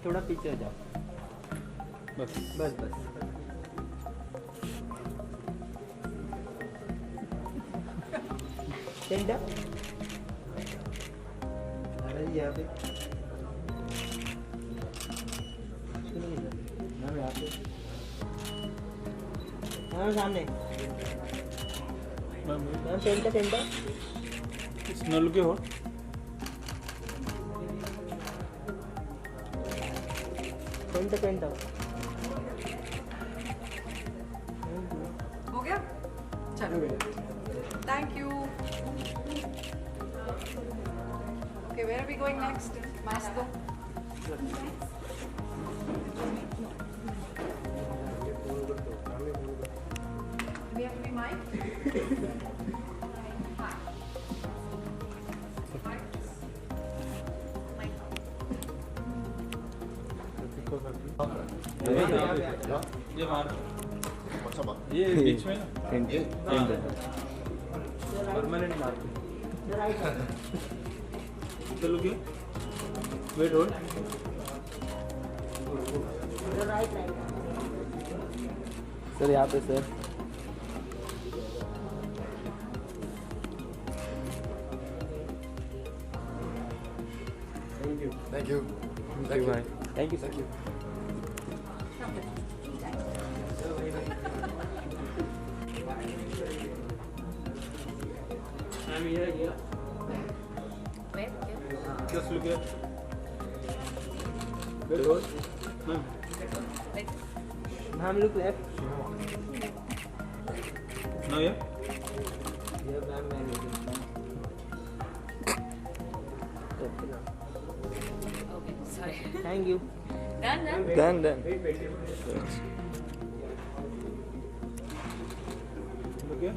थोड़ा पीछे हो जाओ। बस बस बस। टेंडा अरे यहाँ पे मैम यहाँ पे मैम सामने मैम टेंडा टेंडा नल के हो टेंडा टेंडा हो गया चलो thank you okay where are we going next mask दो we have to be mic ये मार अच्छा बात ये बीच में ना ये परमानेंट मार चलो क्या वेट होल्ड सर यहाँ पे sir thank you thank you भाई thank you sir I'm here. just look here Good. ma'am Ma'am, look left. now yeah Here, ma'am, I'm looking. okay sorry Thank you. done Done. look here